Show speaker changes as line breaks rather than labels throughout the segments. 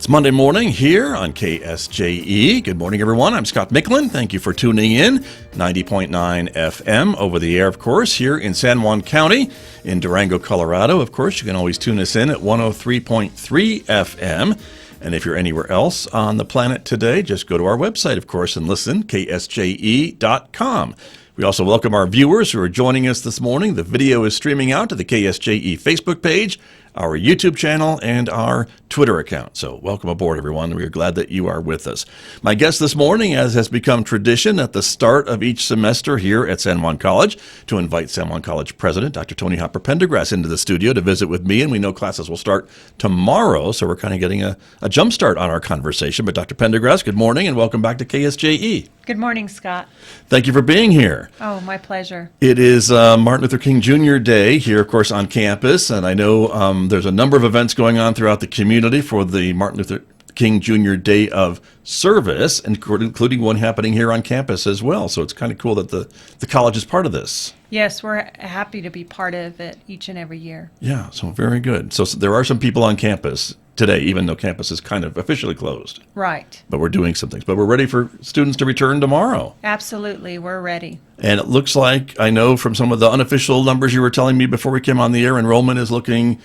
Monday morning here on KSJE. Good morning, everyone. I'm Scott Michlin. Thank you for tuning in. 90.9 FM over the air, of course, here in San Juan County in Durango, Colorado. Of course, you can always tune us in at 103.3 FM. And if you're anywhere else on the planet today, just go to our website, of course, and listen, ksje.com. We also welcome our viewers who are joining us this morning. The video is streaming out to the KSJE Facebook page, our YouTube channel, and our Twitter account. So welcome aboard, everyone. We are glad that you are with us. My guest this morning, as has become tradition at the start of each semester here at San Juan College, to invite San Juan College President Dr. Toni Pendergrass into the studio to visit with me. And we know classes will start tomorrow, so we're kind of getting a jump start on our conversation. But Dr. Pendergrass, good morning and welcome back to KSJE.
Good morning, Scott.
Thank you for being here.
Oh, my pleasure.
It is Martin Luther King Jr. Day here, of course, on campus, and I know there's a number of events going on throughout the community for the Martin Luther King Jr. Day of Service, including one happening here on campus as well. So it's kind of cool that the college is part of this.
Yes, we're happy to be part of it each and every year.
Yeah, so very good. So there are some people on campus today, even though campus is kind of officially closed.
Right.
But we're doing some things. But we're ready for students to return tomorrow.
Absolutely, we're ready.
And it looks like, I know from some of the unofficial numbers you were telling me before we came on the air, enrollment is looking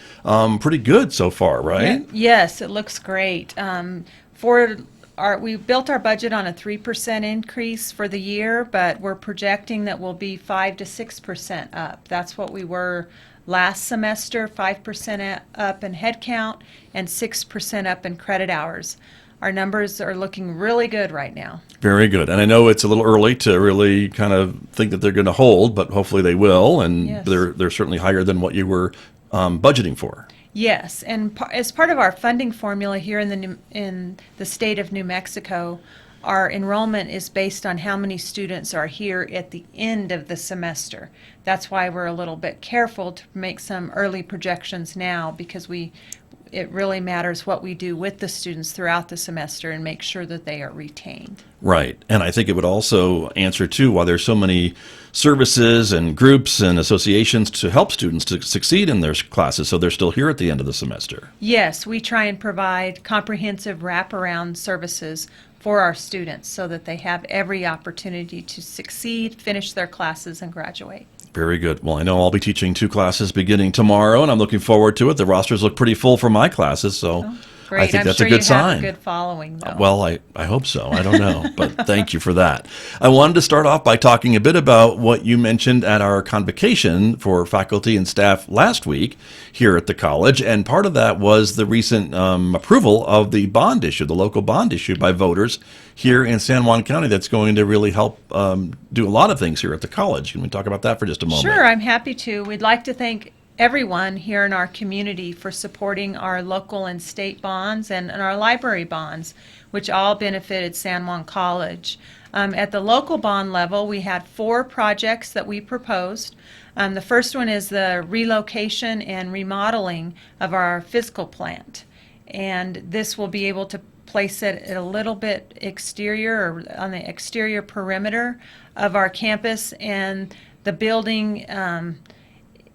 pretty good so far, right?
Yes, it looks great. We built our budget on a 3% increase for the year, but we're projecting that we'll be 5 to 6% up. That's what we were last semester, 5% up in head count and 6% up in credit hours. Our numbers are looking really good right now.
Very good. And I know it's a little early to really kind of think that they're going to hold, but hopefully they will. And
yes,
they're certainly higher than what you were budgeting for.
Yes, and as part of our funding formula here in the state of New Mexico, our enrollment is based on how many students are here at the end of the semester. That's why we're a little bit careful to make some early projections now, because it really matters what we do with the students throughout the semester and make sure that they are retained.
Right. And I think it would also answer, too, why there's so many services and groups and associations to help students to succeed in their classes, so they're still here at the end of the semester.
Yes, we try and provide comprehensive wraparound services for our students so that they have every opportunity to succeed, finish their classes, and graduate.
Very good. Well, I know I'll be teaching 2 classes beginning tomorrow, and I'm looking forward to it. The rosters look pretty full for my classes, so
great.
I think
I'm
that's
sure
a good sign.
You have a good following, though.
Well, I hope so. I don't know, but thank you for that. I wanted to start off by talking a bit about what you mentioned at our convocation for faculty and staff last week here at the college, and part of that was the recent approval of the bond issue, the local bond issue by voters here in San Juan County that's going to really help do a lot of things here at the college. Can we talk about that for just a moment?
Sure, I'm happy to. We'd like to thank everyone here in our community for supporting our local and state bonds and our library bonds, which all benefited San Juan College. At the local bond level, we had 4 projects that we proposed. The first one is the relocation and remodeling of our physical plant. And this will be able to place it a little bit exterior, or on the exterior perimeter of our campus, and the building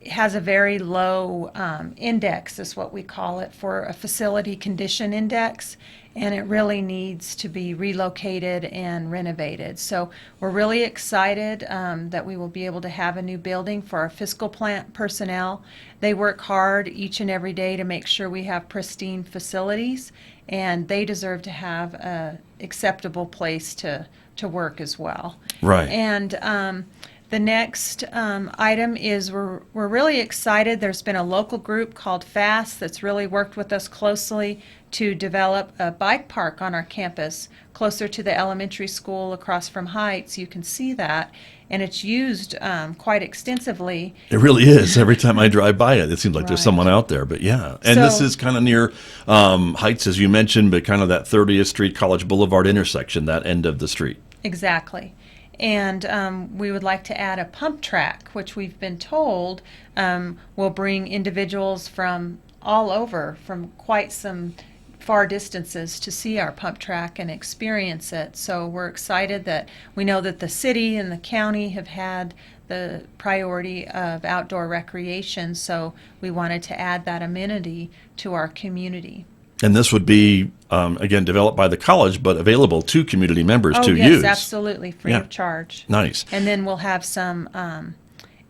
has a very low index, is what we call it, for a facility condition index, and it really needs to be relocated and renovated. So we're really excited that we will be able to have a new building for our fiscal plant personnel. They work hard each and every day to make sure we have pristine facilities, and they deserve to have an acceptable place to work as well.
Right.
And the next item is we're really excited. There's been a local group called FAST that's really worked with us closely to develop a bike park on our campus closer to the elementary school across from Heights. You can see that, and it's used quite extensively.
It really is. Every time I drive by it, it seems like there's
Right.
someone out there. But yeah, and
So,
this is kind of near Heights, as you mentioned, but kind of that 30th Street College Boulevard intersection, that end of the street.
Exactly. And we would like to add a pump track, which we've been told will bring individuals from all over, from quite some far distances, to see our pump track and experience it. So we're excited that we know that the city and the county have had the priority of outdoor recreation, so we wanted to add that amenity to our community.
And this would be, again, developed by the college, but available to community members to
yes,
use.
Absolutely, free of charge.
Nice.
And then we'll have some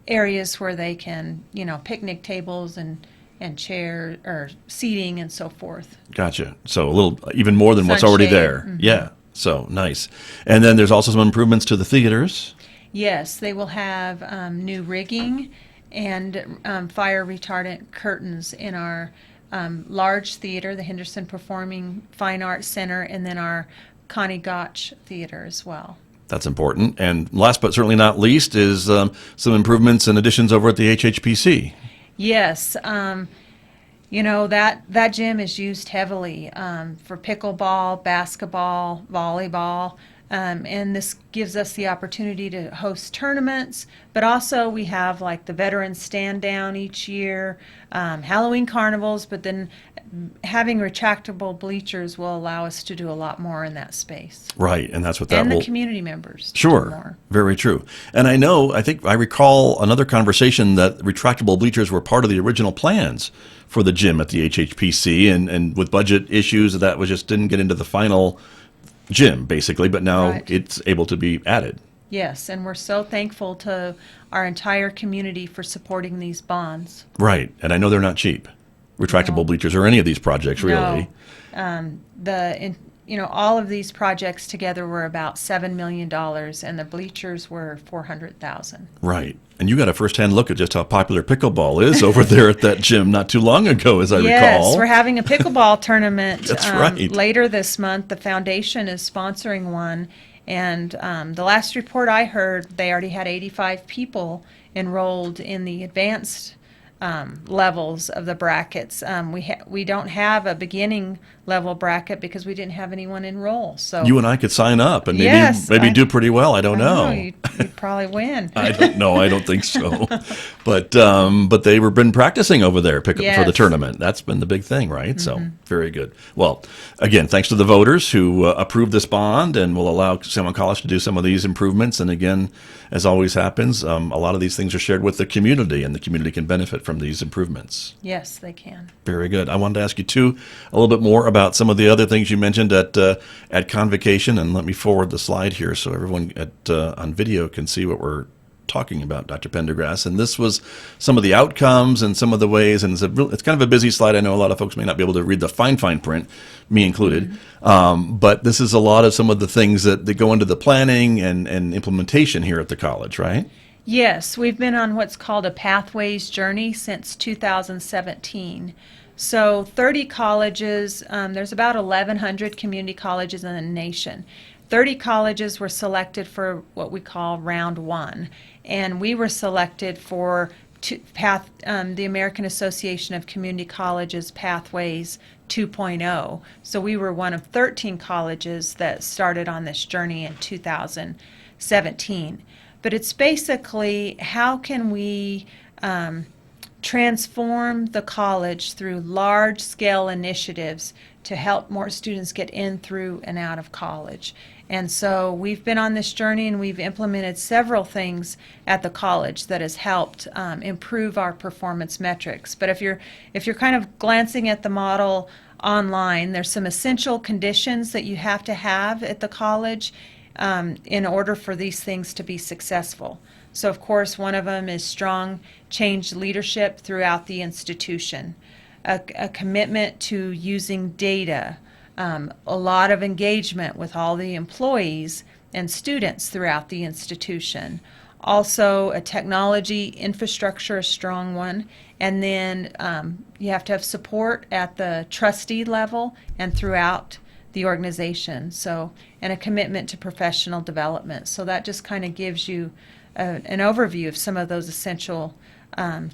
areas where they can, picnic tables and chair or seating and so forth.
Gotcha. So a little, even more than what's already
Sunshade.
there. Yeah. So nice. And then there's also some improvements to the theaters.
Yes, they will have new rigging and fire retardant curtains in our large theater, the Henderson Performing Fine Arts Center, and then our Connie Gotch Theater as well.
That's important. And last but certainly not least is some improvements and additions over at the HHPC.
Yes. That gym is used heavily for pickleball, basketball, volleyball. And this gives us the opportunity to host tournaments, but also we have like the Veterans Stand Down each year, Halloween carnivals, but then having retractable bleachers will allow us to do a lot more in that space.
Right, and that's what that
and
will...
the community members do
Sure,
more.
Very true. And I think I recall another conversation that retractable bleachers were part of the original plans for the gym at the HHPC, and with budget issues, that was just didn't get into the final gym, basically, but now
Right.
it's able to be added.
Yes, and we're so thankful to our entire community for supporting these bonds.
Right, and I know they're not cheap, retractable bleachers or any of these projects, really.
No. All of these projects together were about $7 million, and the bleachers were $400,000.
Right, and you got a first-hand look at just how popular pickleball is over there at that gym not too long ago, as I recall.
Yes, we're having a pickleball tournament
That's right.
later this month. The foundation is sponsoring one, and the last report I heard, they already had 85 people enrolled in the advanced levels of the brackets. We don't have a beginning level bracket because we didn't have anyone enroll. So
You and I could sign up and maybe
Yes,
do pretty well. I don't know.
You'd probably win.
I don't know. I don't think so. But they were been practicing over there for the
Yes.
tournament. That's been the big thing, right? So very good. Well, again, thanks to the voters who approved this bond and will allow San Juan College to do some of these improvements. And again, as always happens, a lot of these things are shared with the community, and the community can benefit from these improvements.
Yes, they can.
Very good. I wanted to ask you too a little bit more about some of the other things you mentioned at Convocation, and let me forward the slide here so everyone on video can see what we're talking about, Dr. Pendergrass. And this was some of the outcomes and some of the ways, and it's kind of a busy slide. I know a lot of folks may not be able to read the fine print, me included, but this is a lot of some of the things that go into the planning and implementation here at the college, right?
Yes, we've been on what's called a Pathways journey since 2017. So 30 colleges, there's about 1,100 community colleges in the nation. 30 colleges were selected for what we call round one, and we were selected for the American Association of Community Colleges Pathways 2.0. So we were one of 13 colleges that started on this journey in 2017. But it's basically how can we transform the college through large-scale initiatives to help more students get in, through, and out of college. And so we've been on this journey, and we've implemented several things at the college that has helped improve our performance metrics. But if you're kind of glancing at the model online, there's some essential conditions that you have to have at the college in order for these things to be successful. So, of course, one of them is strong change leadership throughout the institution, a commitment to using data, a lot of engagement with all the employees and students throughout the institution. Also, a technology infrastructure, a strong one. And then you have to have support at the trustee level and throughout the organization. So, and a commitment to professional development. So that just kind of gives you an overview of some of those essential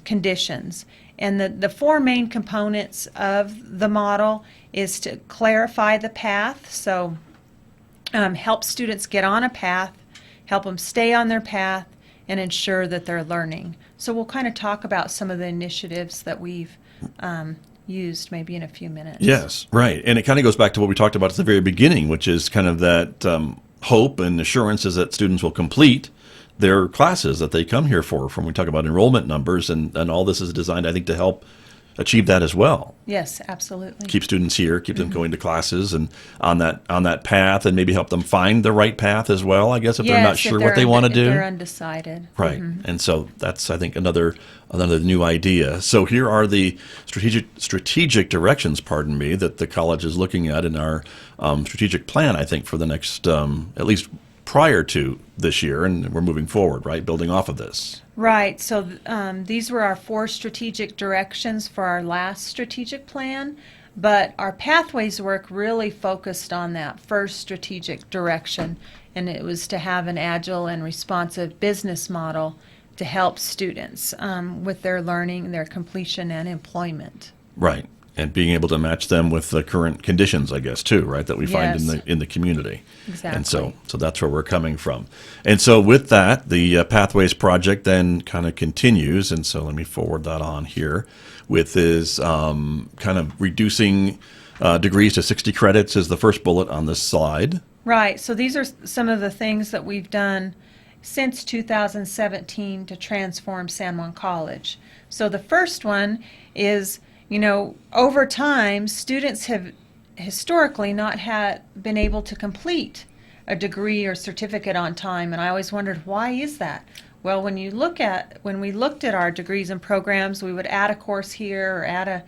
conditions. And the four main components of the model is to clarify the path. So help students get on a path, help them stay on their path, and ensure that they're learning. So we'll kind of talk about some of the initiatives that we've used maybe in a few minutes.
Yes, right. And it kind of goes back to what we talked about at the very beginning, which is kind of that hope and assurances that students will complete their classes that they come here for. When we talk about enrollment numbers, and all this is designed, I think, to help achieve that as well.
Yes, absolutely.
Keep students here, keep them going to classes and on that path, and maybe help them find the right path as well, I guess, if they're not sure what they want to do.
If they're undecided.
Right. And so that's, I think, another new idea. So here are the strategic directions, that the college is looking at in our strategic plan, I think, for the next, at least prior to this year, and we're moving forward, right, building off of this.
Right. So these were our 4 strategic directions for our last strategic plan, but our pathways work really focused on that first strategic direction, and it was to have an agile and responsive business model to help students with their learning, their completion, and employment.
Right. And being able to match them with the current conditions, I guess, too, right, that we find in the community.
Exactly.
And so that's where we're coming from. And so with that, the Pathways project then kind of continues. And so let me forward that on here with his kind of reducing degrees to 60 credits is the first bullet on this slide.
Right. So these are some of the things that we've done since 2017 to transform San Juan College. So the first one is, over time, students have historically not been able to complete a degree or certificate on time, and I always wondered, why is that? Well, when we looked at our degrees and programs, we would add a course here or add a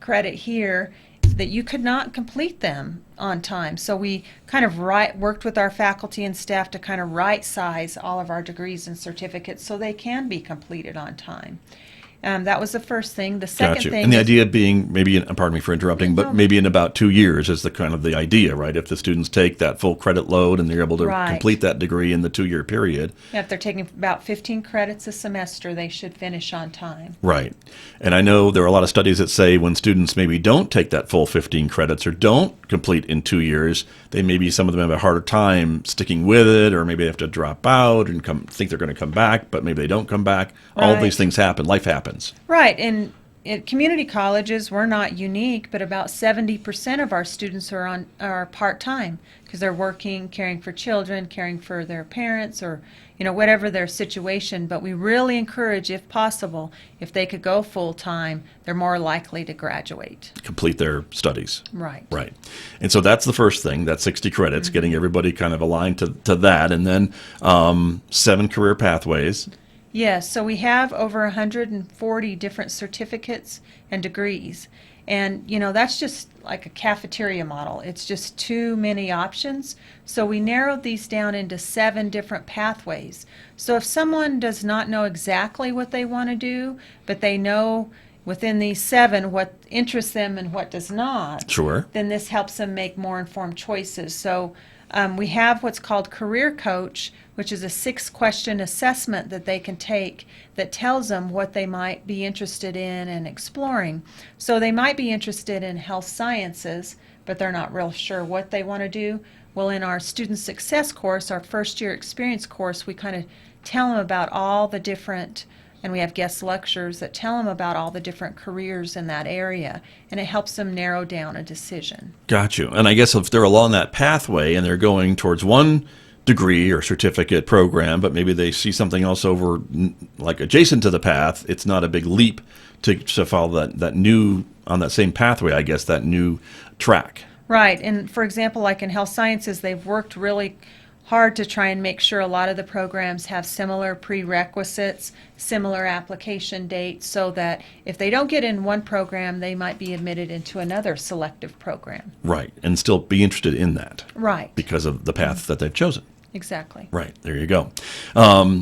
credit here, that you could not complete them on time. So we kind of worked with our faculty and staff to kind of right-size all of our degrees and certificates so they can be completed on time. That was the first thing. The second thing,
and the idea being pardon me for interrupting, but maybe in about 2 years is the kind of the idea, right? If the students take that full credit load and they're able to complete that degree in the 2-year period.
Yeah, if they're taking about 15 credits a semester, they should finish on time.
Right. And I know there are a lot of studies that say when students maybe don't take that full 15 credits or don't complete in 2 years, some of them have a harder time sticking with it, or maybe they have to drop out and think they're going to come back, but maybe they don't come back.
Right.
All of these things happen. Life happens.
Right. And at community colleges, we're not unique, but about 70% of our students are part-time because they're working, caring for children, caring for their parents, or whatever their situation. But we really encourage, if possible, if they could go full-time, they're more likely to graduate.
Complete their studies.
Right.
Right. And so that's the first thing, that's 60 credits, getting everybody kind of aligned to that. And then 7 career pathways.
Yes, so we have over 140 different certificates and degrees. And, that's just like a cafeteria model. It's just too many options. So we narrowed these down into 7 different pathways. So if someone does not know exactly what they want to do, but they know within these 7 what interests them and what does not,
sure,
then this helps them make more informed choices. So we have what's called Career Coach, which is a 6-question assessment that they can take that tells them what they might be interested in and exploring. So they might be interested in health sciences, but they're not real sure what they want to do. Well, in our Student Success course, our first-year experience course, we kind of tell them about all the different, and we have guest lectures that tell them about all the different careers in that area, and it helps them narrow down a decision.
Got you. And I guess if they're along that pathway and they're going towards one degree or certificate program, but maybe they see something else over like adjacent to the path, it's not a big leap to follow that new, on that same pathway, I guess, that new track.
Right. And for example, like in health sciences, they've worked really hard to try and make sure a lot of the programs have similar prerequisites, similar application dates, so that if they don't get in one program, they might be admitted into another selective program.
Right, and still be interested in that.
Right.
Because of the path that they've chosen.
Exactly.
Right, there you go.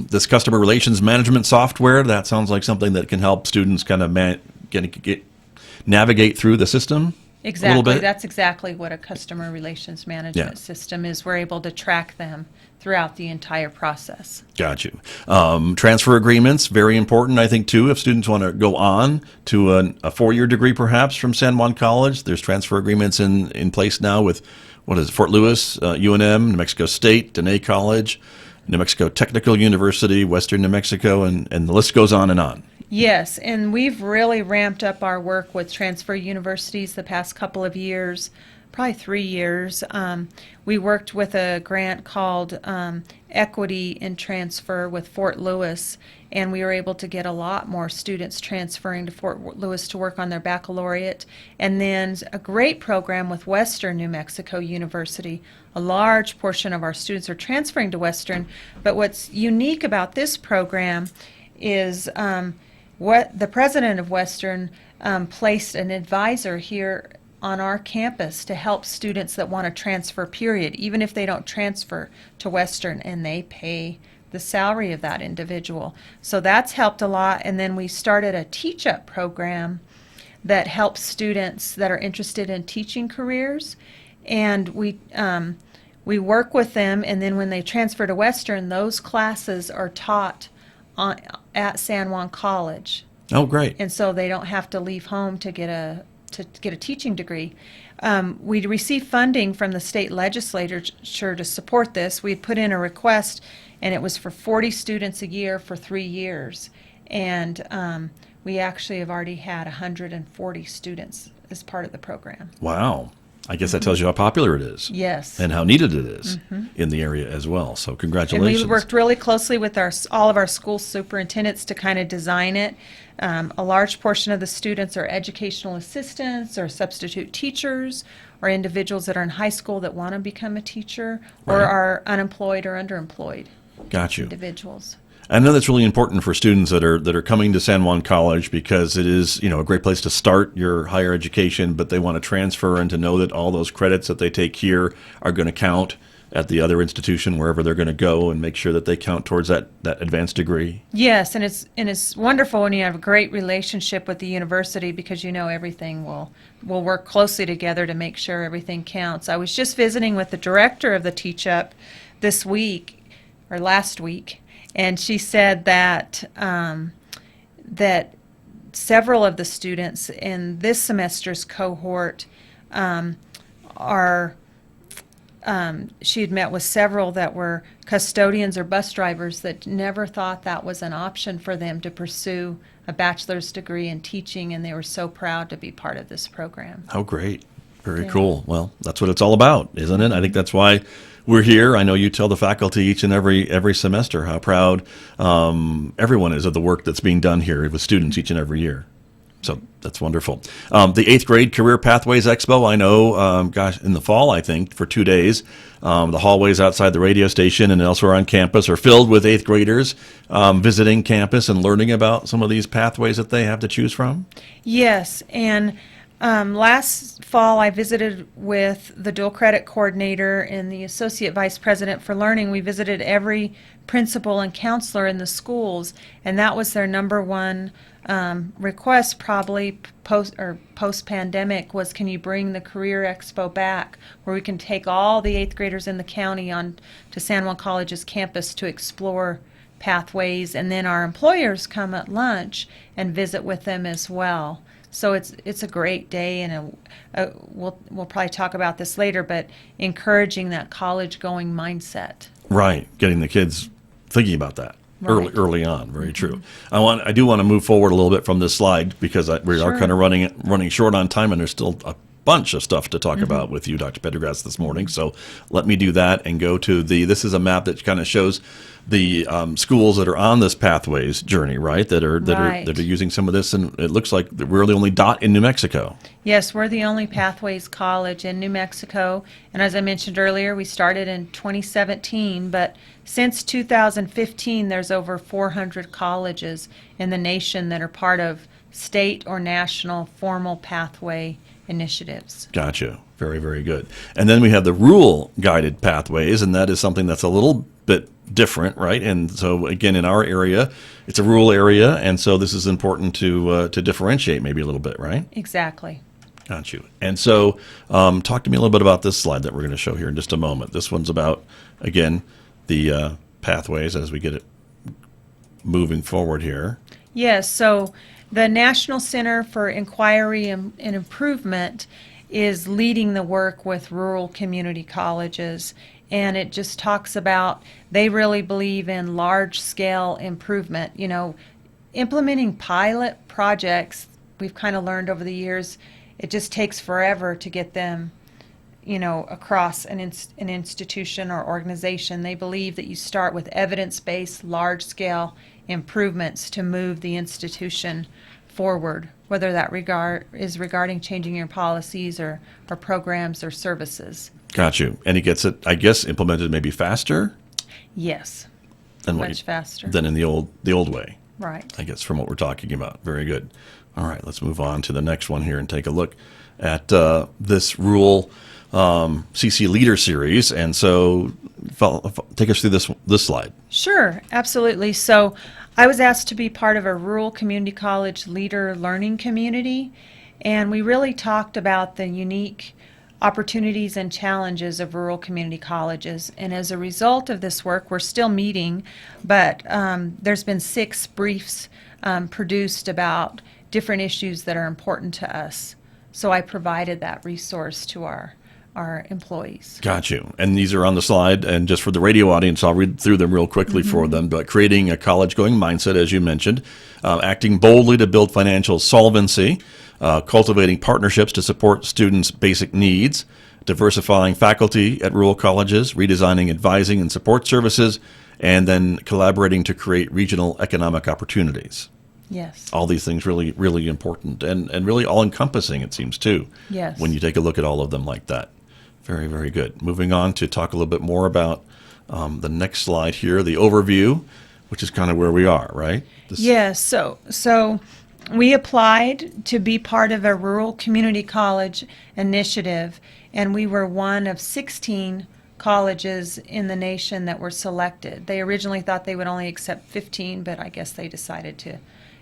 This customer relations management software, that sounds like something that can help students kind of navigate through the system.
Exactly. That's exactly what a customer relations management system is. We're able to track them throughout the entire process. Got you.
Transfer agreements, very important, I think, too. If students want to go on to a 4-year degree, perhaps, from San Juan College, there's transfer agreements in place now with, Fort Lewis, UNM, New Mexico State, Dene College, New Mexico Technical University, Western New Mexico, and the list goes on and on.
Yes, and we've really ramped up our work with transfer universities the past couple of years, probably 3 years. We worked with a grant called equity in transfer with Fort Lewis, and we were able to get a lot more students transferring to Fort Lewis to work on their baccalaureate. And then a great program with Western New Mexico University. A large portion of our students are transferring to Western, but what's unique about this program is what the president of Western placed an advisor here on our campus to help students that want to transfer, period, even if they don't transfer to Western, and they pay the salary of that individual. So that's helped a lot. And then we started a teach-up program that helps students that are interested in teaching careers, and we work with them, and then when they transfer to Western, those classes are taught at San Juan College.
Oh, great.
And so they don't have to leave home to get a teaching degree. We received funding from the state legislature to support this. We put in a request, and it was for 40 students a year for 3 years. And we actually have already had 140 students as part of the program.
Wow. I guess that tells you how popular it is.
Yes.
And how needed it is in the area as well. So congratulations.
And we worked really closely with all of our school superintendents to kind of design it. A large portion of the students are educational assistants or substitute teachers or individuals that are in high school that want to become a teacher or are unemployed or underemployed
Got you.
individuals.
I know that's really important for students that are coming to San Juan College, because it is, a great place to start your higher education, but they want to transfer and to know that all those credits that they take here are going to count at the other institution wherever they're going to go, and make sure that they count towards that advanced degree.
Yes, and it's wonderful when you have a great relationship with the university, because everything will work closely together to make sure everything counts. I was just visiting with the director of the Teach Up this week, or last week, and she said that that several of the students in this semester's cohort she had met with several that were custodians or bus drivers that never thought that was an option for them to pursue a bachelor's degree in teaching, and they were so proud to be part of this program.
How great. Very cool. Well, that's what it's all about, isn't it? I think that's why we're here. I know you tell the faculty each and every semester how proud everyone is of the work that's being done here with students each and every year. So that's wonderful. The 8th grade Career Pathways Expo, I know, in the fall, I think, for 2 days, the hallways outside the radio station and elsewhere on campus are filled with 8th graders visiting campus and learning about some of these pathways that they have to choose from.
Yes, and last fall I visited with the dual credit coordinator and the associate vice president for learning. We visited every principal and counselor in the schools, and that was their number one request, probably post-pandemic, was, can you bring the Career Expo back, where we can take all the 8th graders in the county on to San Juan College's campus to explore pathways, and then our employers come at lunch and visit with them as well. So it's a great day, and we'll probably talk about this later, but encouraging that college-going mindset.
Right, getting the kids thinking about that.
Right.
Early on, very true. I do want to move forward a little bit from this slide, because we are kind of running short on time, and there's still a bunch of stuff to talk about with you, Dr. Pendergrass, this morning. So let me do that and go to this is a map that kind of shows the schools that are on this pathways journey, right? That are using some of this, and it looks like we're the only dot in New Mexico.
Yes, we're the only Pathways College in New Mexico, and as I mentioned earlier, we started in 2017, but since 2015, there's over 400 colleges in the nation that are part of state or national formal pathway initiatives.
Gotcha. Very, very good. And then we have the rural guided pathways, and that is something that's a little bit different, right? And so again, in our area, it's a rural area, and so this is important to differentiate maybe a little bit, right?
Exactly.
Got you. And so talk to me a little bit about this slide that we're going to show here in just a moment. This one's about, again, the pathways as we get it moving forward here.
Yes, so the National Center for Inquiry and Improvement is leading the work with rural community colleges, and it just talks about they really believe in large-scale improvement. Implementing pilot projects, we've kind of learned over the years, it just takes forever to get them across an institution or organization. They believe that you start with evidence-based, large-scale improvements to move the institution forward, whether that is regarding changing your policies or programs or services.
Got you. And he gets it, I guess, implemented maybe faster?
Yes,
Than
much faster.
Than in the old way.
Right.
I guess from what we're talking about. Very good. All right, let's move on to the next one here and take a look at this rural CC Leader Series. And so take us through this slide.
Sure, absolutely. So I was asked to be part of a rural community college leader learning community, and we really talked about the unique opportunities and challenges of rural community colleges. And as a result of this work, we're still meeting, but there's been 6 briefs produced about different issues that are important to us. So I provided that resource to our employees.
Got you. And these are on the slide. And just for the radio audience, I'll read through them real quickly for them. But creating a college-going mindset, as you mentioned, acting boldly to build financial solvency, cultivating partnerships to support students' basic needs, diversifying faculty at rural colleges, redesigning advising and support services, and then collaborating to create regional economic opportunities.
Yes.
All these things really, really important and really all-encompassing, it seems, too.
Yes.
When you take a look at all of them like that. Very, very good. Moving on to talk a little bit more about the next slide here, the overview, which is kind of where we are, right?
Yes. So we applied to be part of a rural community college initiative, and we were one of 16 colleges in the nation that were selected. They originally thought they would only accept 15, but I guess they decided to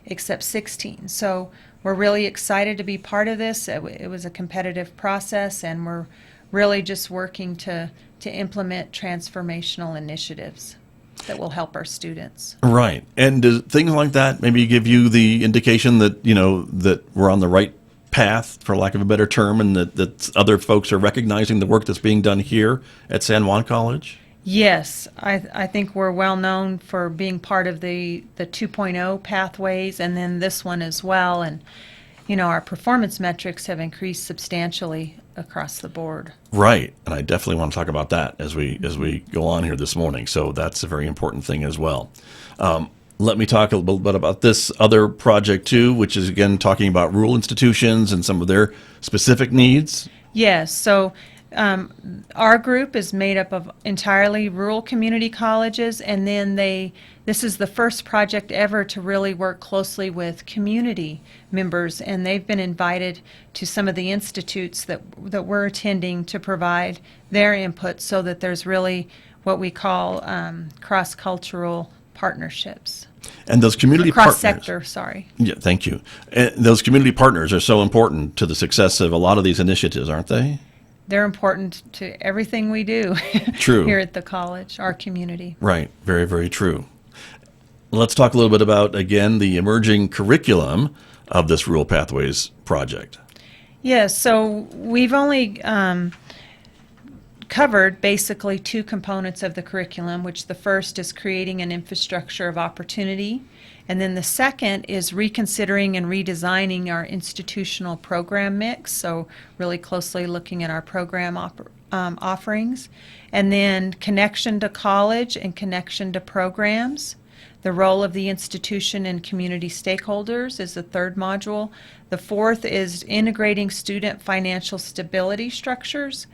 accept 16. So we're really excited to be part of this. It was a competitive process, and we're really just working to implement transformational initiatives that will help our students.
Right. And does things like that maybe give you the indication that, that we're on the right path, for lack of a better term, and that other folks are recognizing the work that's being done here at San Juan College?
Yes, I think we're well known for being part of the 2.0 pathways, and then this one as well. And, our performance metrics have increased substantially across the board.
Right, and I definitely want to talk about that as we go on here this morning. So that's a very important thing as well. Let me talk a little bit about this other project too, which is again talking about rural institutions and some of their specific needs.
Yes, so our group is made up of entirely rural community colleges, and then this is the first project ever to really work closely with community members, and they've been invited to some of the institutes that we're attending to provide their input, so that there's really what we call cross-cultural partnerships.
And those community partners.
Cross-sector, sorry.
Yeah, thank you. And those community partners are so important to the success of a lot of these initiatives, aren't they?
They're important to everything we do
True.
here at the college, our community.
Right. Very, very true. Let's talk a little bit about, again, the emerging curriculum of this Rural Pathways project.
Yes, so we've only covered basically 2 components of the curriculum, which the first is creating an infrastructure of opportunity, and then the second is reconsidering and redesigning our institutional program mix, so really closely looking at our program offerings, and then connection to college and connection to programs. The role of the institution and community stakeholders is the third module. The fourth is integrating student financial stability structures.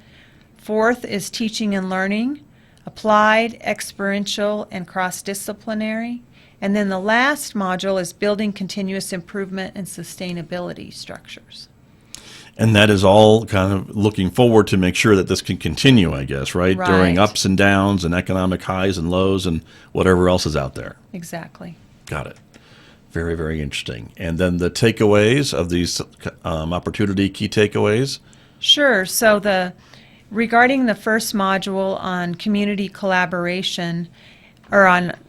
Fourth is teaching and learning, applied, experiential, and cross-disciplinary. And then the last module is building continuous improvement and sustainability structures.
And that is all kind of looking forward to make sure that this can continue, I guess, right?
Right.
During ups and downs and economic highs and lows and whatever else is out there.
Exactly.
Got it. Very, very interesting. And then the takeaways of these opportunity key takeaways?
Sure. So regarding the first module on community collaboration,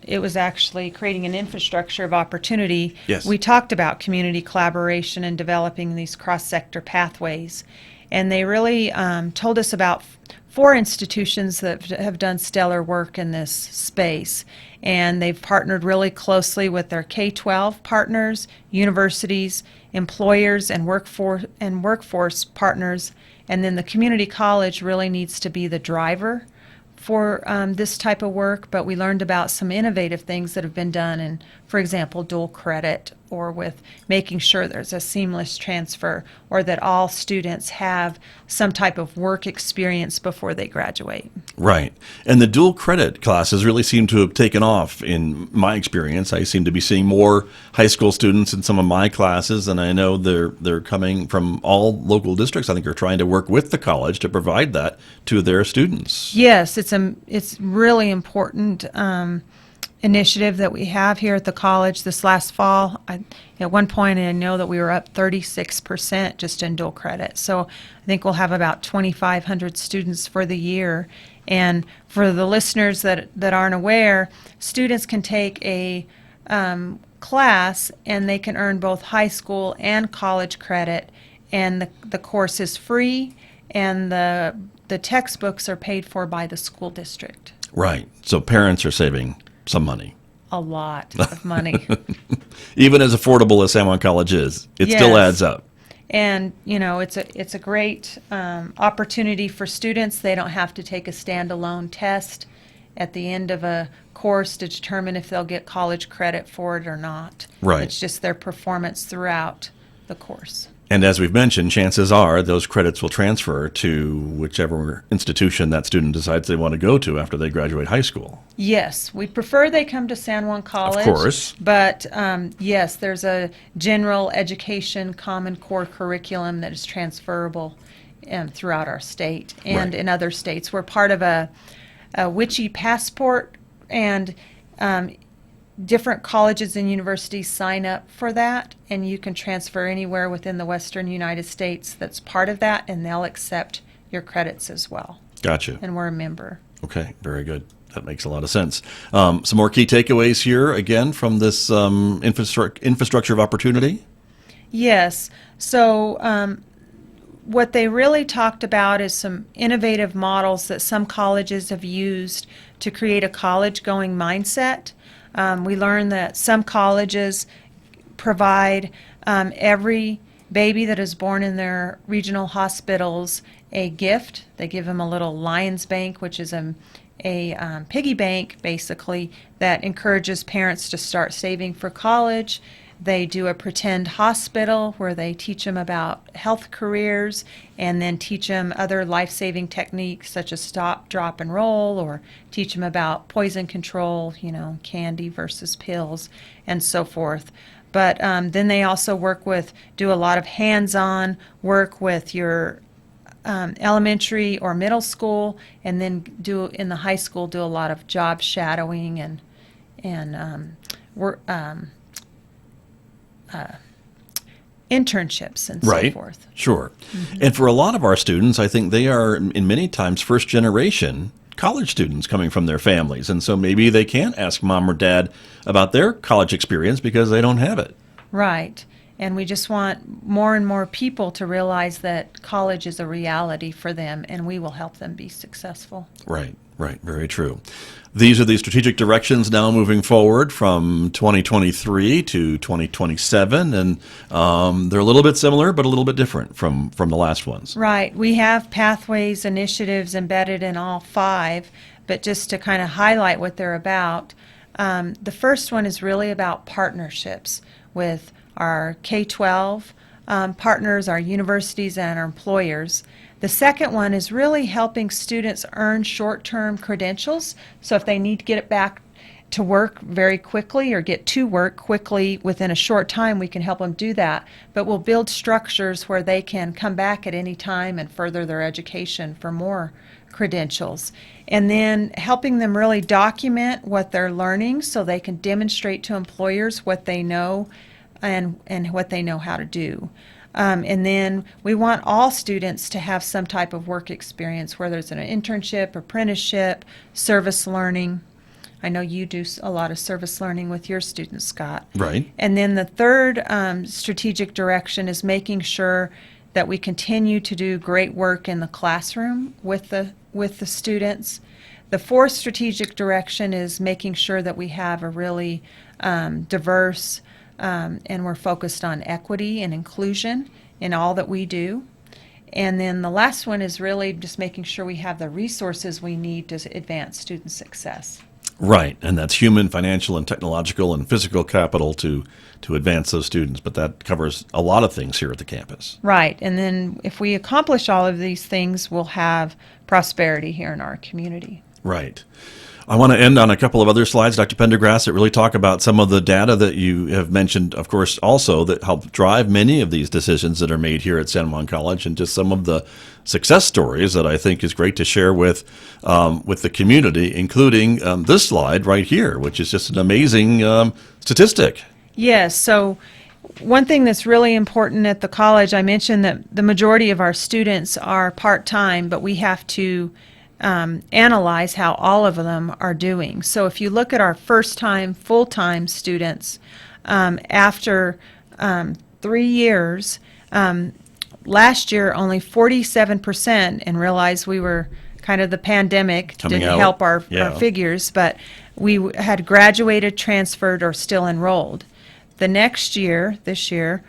it was actually creating an infrastructure of opportunity.
Yes.
We talked about community collaboration and developing these cross-sector pathways. And they really told us about 4 institutions that have done stellar work in this space. And they've partnered really closely with their K-12 partners, universities, employers and workforce partners. And then the community college really needs to be the driver for this type of work, but we learned about some innovative things that have been done in, for example, dual credit, or with making sure there's a seamless transfer, or that all students have some type of work experience before they graduate.
Right. And the dual credit classes really seem to have taken off in my experience. I seem to be seeing more high school students in some of my classes, and I know they're coming from all local districts. I think are trying to work with the college to provide that to their students.
Yes, it's really important initiative that we have here at the college. This last fall, at one point I know that we were up 36% just in dual credit. So I think we'll have about 2,500 students for the year. And for the listeners that aren't aware, students can take a class and they can earn both high school and college credit, and the course is free, and the textbooks are paid for by the school district.
Right. So parents are saving some money.
A lot of money.
Even as affordable as San Juan College is, it still adds up.
And, it's a great opportunity for students. They don't have to take a standalone test at the end of a course to determine if they'll get college credit for it or not.
Right.
It's just their performance throughout the course.
And as we've mentioned, chances are those credits will transfer to whichever institution that student decides they want to go to after they graduate high school.
Yes, we prefer they come to San Juan College.
Of course.
But yes, there's a general education Common Core curriculum that is transferable throughout our state and in other states. We're part of a WICHE passport, and different colleges and universities sign up for that, and you can transfer anywhere within the western United States that's part of that, and they'll accept your credits as well.
Gotcha.
And we're a member.
Okay, very good. That makes a lot of sense. Some more key takeaways here, again, from this infrastructure of opportunity? Yes.
So what they really talked about is some innovative models that some colleges have used to create a college-going mindset. We learned that some colleges provide every baby that is born in their regional hospitals a gift. They give them a little Lions Bank, which is a piggy bank, basically, that encourages parents to start saving for college. They do a pretend hospital where they teach them about health careers and then teach them other life-saving techniques such as stop, drop, and roll, or teach them about poison control, candy versus pills, and so forth. But then they also do a lot of hands-on work with your elementary or middle school, and then in the high school do a lot of job shadowing and work. Internships and so forth.
Sure. And for a lot of our students, I think they are, in many times, first generation college students coming from their families. And so maybe they can't ask mom or dad about their college experience because they don't have it.
Right. And we just want more and more people to realize that college is a reality for them, and we will help them be successful.
Right. Very true. These are the strategic directions now moving forward from 2023 to 2027, and they're a little bit similar but a little bit different from the last ones.
Right. We have pathways initiatives embedded in all 5, but just to kind of highlight what they're about, the first one is really about partnerships with our K-12 partners, our universities, and our employers. The second one is really helping students earn short-term credentials. So if they need to get back to work very quickly or get to work quickly within a short time, we can help them do that. But we'll build structures where they can come back at any time and further their education for more credentials. And then helping them really document what they're learning so they can demonstrate to employers what they know and what they know how to do. And then we want all students to have some type of work experience, whether it's an internship, apprenticeship, service learning. I know you do a lot of service learning with your students, Scott.
Right.
And then the third strategic direction is making sure that we continue to do great work in the classroom with the students. The fourth strategic direction is making sure that we have a really diverse and we're focused on equity and inclusion in all that we do. And then the last one is really just making sure we have the resources we need to advance student success.
Right, and that's human, financial, and technological and physical capital to advance those students. But that covers a lot of things here at the campus.
Right, and then if we accomplish all of these things, we'll have prosperity here in our community.
Right. I want to end on a couple of other slides, Dr. Pendergrass, that really talk about some of the data that you have mentioned, of course, also that help drive many of these decisions that are made here at San Juan College, and just some of the success stories that I think is great to share with the community, including this slide right here, which is just an amazing statistic.
Yes, so one thing that's really important at the college, I mentioned that the majority of our students are part-time, but we have to analyze how all of them are doing. So if you look at our first-time, full-time students, after 3 years, last year only 47%, and realize we were kind of the pandemic
Coming
didn't
out.
help our
Yeah.
figures, but we had graduated, transferred, or still enrolled. The next year, this year,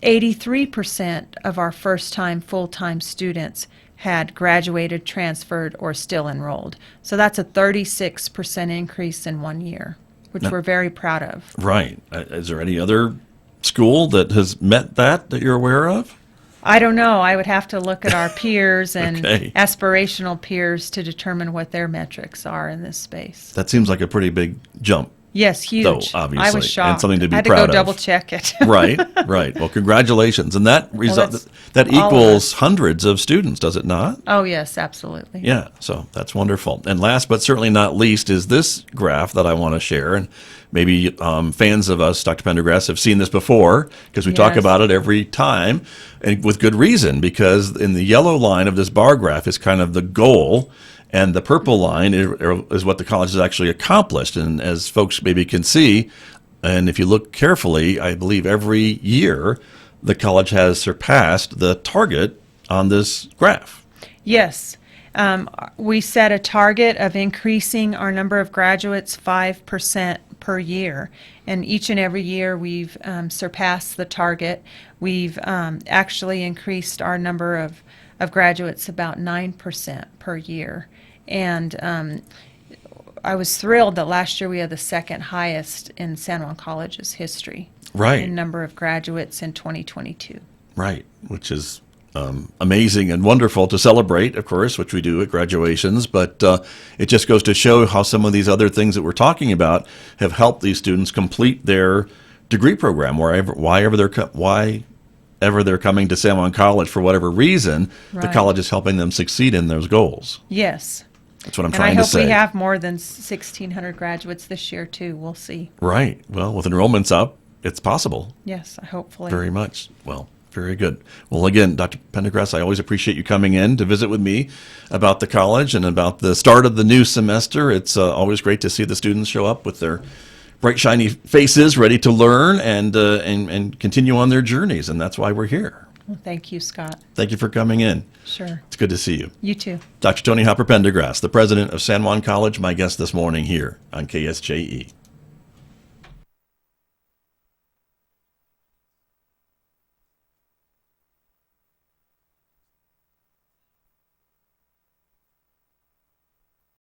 83% of our first-time, full-time students had graduated, transferred, or still enrolled. So that's a 36% increase in 1 year, which we're very proud of.
Right. Is there any other school that has met that you're aware of?
I don't know. I would have to look at our peers and
Okay.
aspirational peers to determine what their metrics are in this space.
That seems like a pretty big jump.
Yes, huge.
Though, obviously,
I was shocked.
and something to be
I had
proud
to
of.
go double check it.
Right, right. Well, congratulations. And that
that's
that
all of
equals hundreds of students, does it not?
Oh, yes, absolutely.
Yeah, so that's wonderful. And last but certainly not least is this graph that I want to share. And maybe fans of us, Dr. Pendergrass, have seen this before because we talk
Yes.
about it every time, and with good reason, because in the yellow line of this bar graph is kind of the goal, and the purple line is what the college has actually accomplished. And as folks maybe can see, and if you look carefully, I believe every year the college has surpassed the target on this graph.
Yes. We set a target of increasing our number of graduates 5% per year. And each and every year we've surpassed the target. We've actually increased our number of graduates about 9% per year. And I was thrilled that last year we had the second highest in San Juan College's history.
Right.
In number of graduates in 2022.
Right, which is amazing and wonderful to celebrate, of course, which we do at graduations. But it just goes to show how some of these other things that we're talking about have helped these students complete their degree program, why ever they're coming to San Juan College for whatever reason. The
Right.
college is helping them succeed in those goals.
Yes.
That's what I'm
And I
trying to
hope
say.
we have more than 1,600 graduates this year, too. We'll see.
Right. Well, with enrollments up, it's possible.
Yes, hopefully.
Very much. Well, very good. Well, again, Dr. Pendergrass, I always appreciate you coming in to visit with me about the college and about the start of the new semester. It's always great to see the students show up with their bright, shiny faces, ready to learn and continue on their journeys, and that's why we're here.
Well, thank you, Scott.
Thank you for coming in.
Sure.
It's good to see you.
You too.
Dr. Toni Pendergrass, the president of San Juan College, my guest this morning here on KSJE.